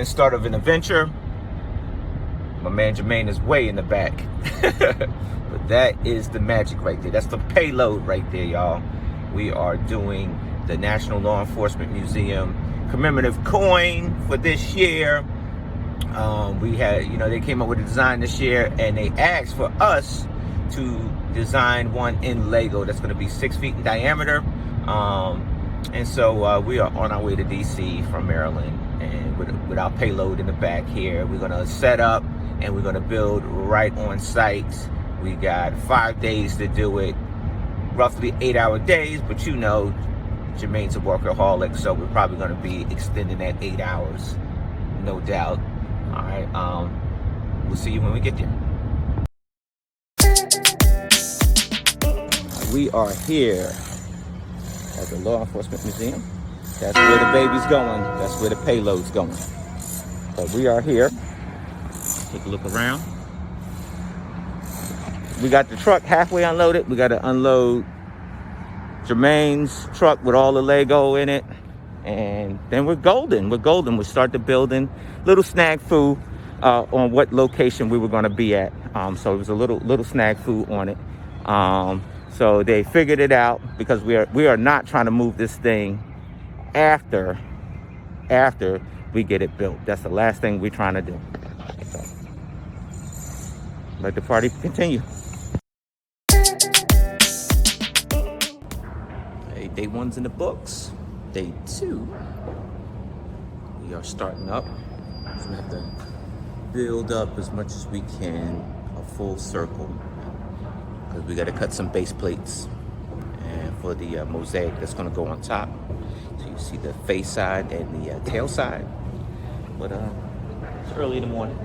exciting start of an adventure. My man Jermaine is way in the back. But that is the magic right there. That's the payload right there, y'all. We are doing the National Law Enforcement Museum commemorative coin for this year. We had, they came up with a design this year, and they asked for us to design one in Lego that's going to be 6 feet in diameter. And so we are on our way to DC from Maryland, and with our payload in the back here, we're going to set up and we're going to build right on site. We got 5 days to do it, roughly 8-hour days, but Jermaine's a workaholic, so we're probably going to be extending that 8 hours, no doubt. All right, we'll see you when we get there. We are here at the Law Enforcement Museum. That's where the baby's going. That's where the payload's going. But we are here. Take a look around. We got the truck halfway unloaded. We got to unload Jermaine's truck with all the Lego in it. And then we're golden. We start the building. Little snafu on what location we were going to be at. So it was a little snafu on it. So they figured it out, because we are not trying to move this thing after we get it built. That's the last thing we're trying to do. So, let the party continue. Hey, day one's in the books. Day two, we are starting up. We're gonna have to build up as much as we can, a full circle, because we got to cut some base plates and for the mosaic that's going to go on top. So you see the face side and the tail side. But it's early in the morning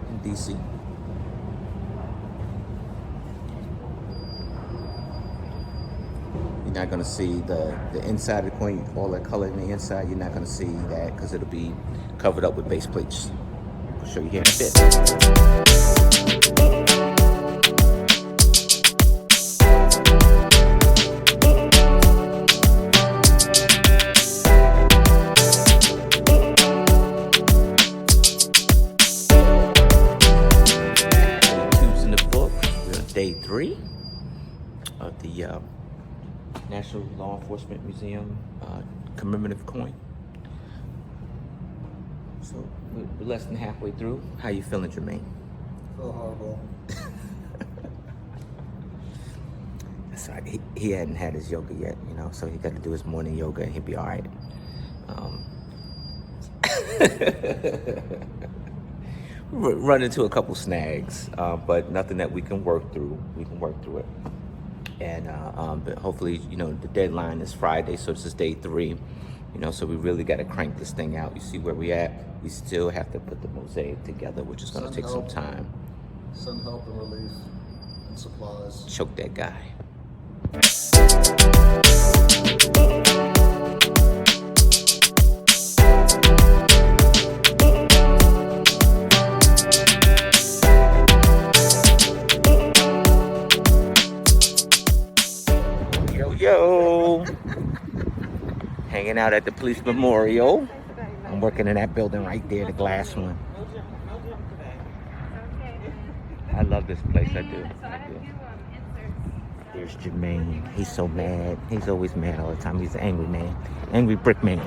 in DC. You're not going to see the inside of the coin, all that color in the inside. You're not going to see that because it'll be covered up with base plates. I'll show you here in a bit. Day 3 of the National Law Enforcement Museum commemorative coin. So we're less than halfway through. How you feeling, Jermaine? I feel horrible. That's right. He hadn't had his yoga yet, so he got to do his morning yoga and he'll be all right. Run into a couple snags, but nothing that we can work through. We can work through it. And but hopefully, the deadline is Friday, so this is day 3. So we really got to crank this thing out. You see where we at? We still have to put the mosaic together, which is going to take some time. Send help and relief and supplies. Choke that guy. Yo, hanging out at the police memorial. I'm working in that building right there, the glass one. I love this place, I do. Here's Jermaine. He's so mad. He's always mad all the time. He's an angry man, angry brick man.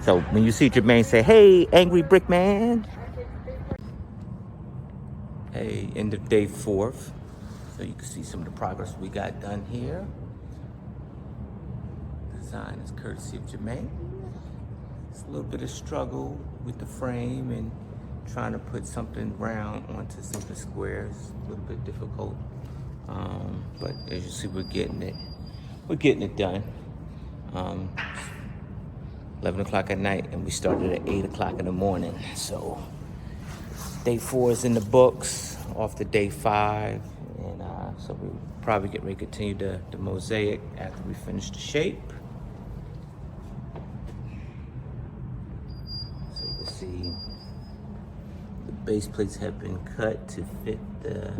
So when you see Jermaine, say, "Hey, angry brick man." Hey, end of day 4. So you can see some of the progress we got done here. Design is courtesy of Jermaine. It's a little bit of struggle with the frame and trying to put something round onto something square. It's a little bit difficult, but as you see, we're getting it done. 11 o'clock at night, and we started at 8 o'clock in the morning. So day 4 is in the books, off to day 5, and so we'll probably get ready to continue the mosaic after we finish the shape. See, the base plates have been cut to fit the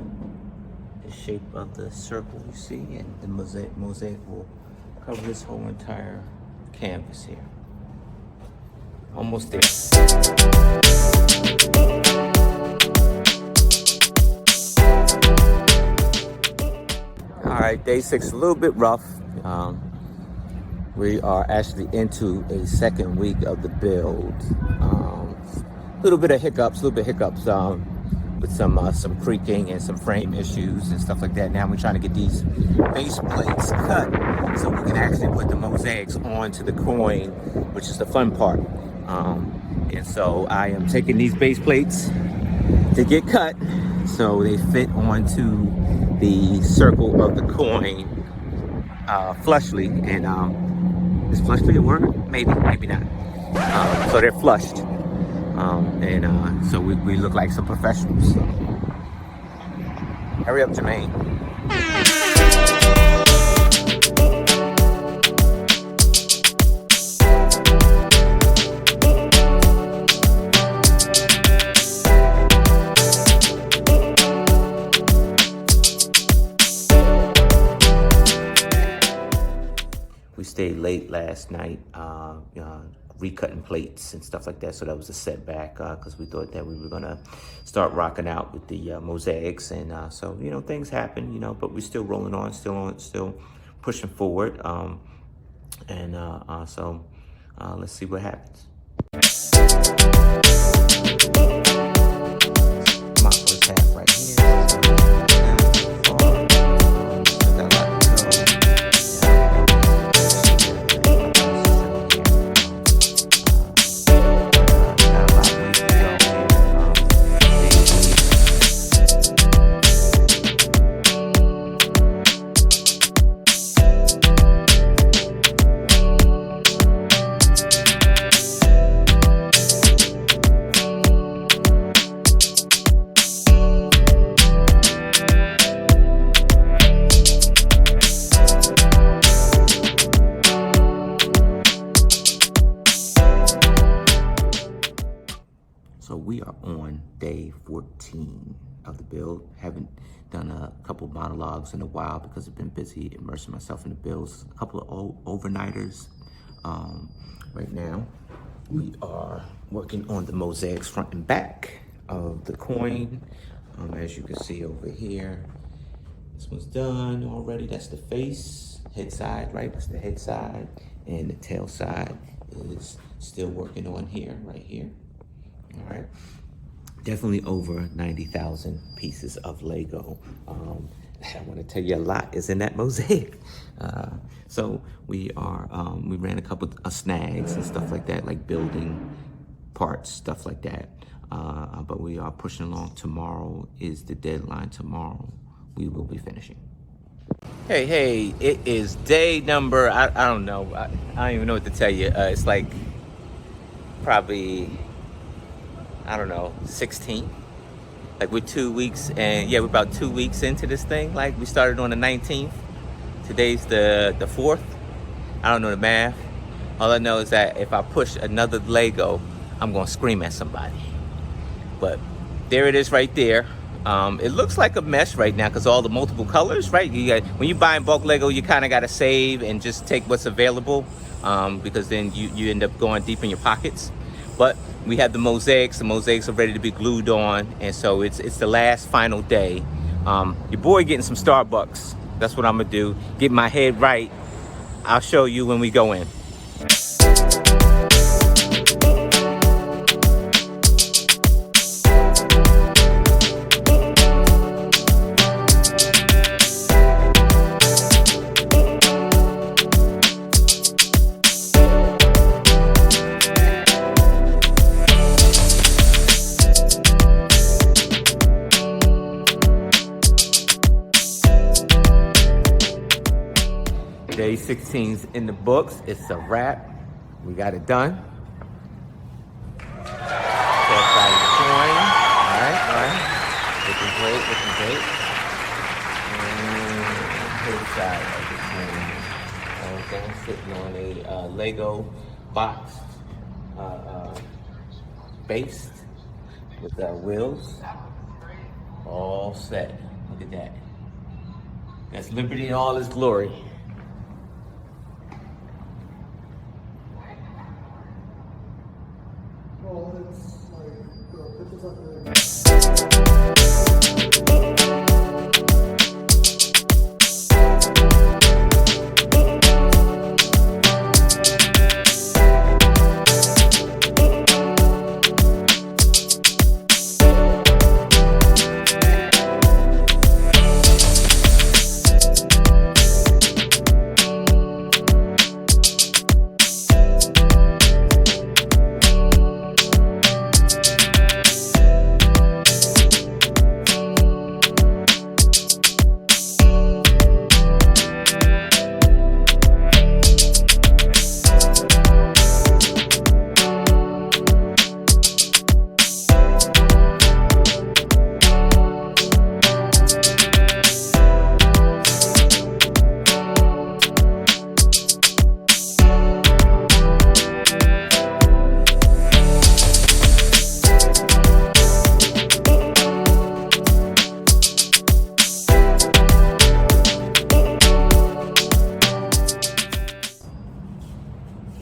shape of the circle you see, and the mosaic will cover this whole entire canvas here. Almost there. All right, day 6, a little bit rough. We are actually into a second week of the build. A little bit of hiccups, with some creaking and some frame issues and stuff like that. Now we're trying to get these base plates cut so we can actually put the mosaics onto the coin, which is the fun part. And so I am taking these base plates to get cut so they fit onto the circle of the coin flushly. And is flushly a word? Maybe not. So they're flushed. So we look like some professionals. So. Hurry up, Jermaine. We stayed late last night, recutting plates and stuff like that. So that was a setback because we thought that we were gonna start rocking out with the mosaics, and so things happen, but we're still rolling on, still pushing forward, so let's see what happens. My first half right here. So we are on day 14 of the build. Haven't done a couple monologues in a while because I've been busy immersing myself in the builds. A couple of overnighters. Right now, we are working on the mosaics front and back of the coin. As you can see over here, this one's done already. That's the face, head side, right? That's the head side. And the tail side is still working on here, right here. All right, definitely over 90,000 pieces of Lego. I want to tell you a lot is in that mosaic. So we ran a couple of snags and stuff like that, like building parts, stuff like that. But we are pushing along. Tomorrow is the deadline. Tomorrow we will be finishing. Hey, it is day number, I don't know. I don't even know what to tell you. It's like probably, I don't know, 16. Like we're 2 weeks, and yeah, we're about 2 weeks into this thing. Like we started on the 19th. Today's the 4th. I don't know the math. All I know is that if I push another Lego, I'm gonna scream at somebody. But there it is right there. It looks like a mess right now because all the multiple colors, right? When you buy in bulk Lego, you kind of got to save and just take what's available because then you end up going deep in your pockets. But we have the mosaics. The mosaics are ready to be glued on, and so it's the last final day. Your boy getting some Starbucks. That's what I'm gonna do. Get my head right. I'll show you when we go in. Day 16's in the books. It's a wrap. We got it done. Left side of the coin. All right. Looking great. And head side of the coin. Okay, I'm sitting on a Lego box base with wheels. All set. Look at that. That's Liberty in all its glory.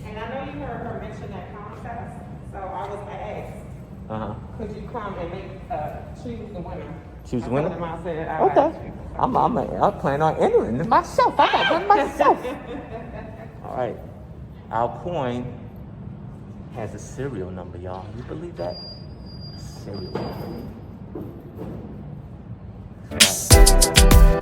And I know you heard her mention that contest, so I was asked, could you come and choose the winner? Choose the I winner? told them I said, I'll ask Okay. you. I plan on entering it myself. I got one myself. All right. Our coin has a serial number, y'all. You believe that? A serial number. All right.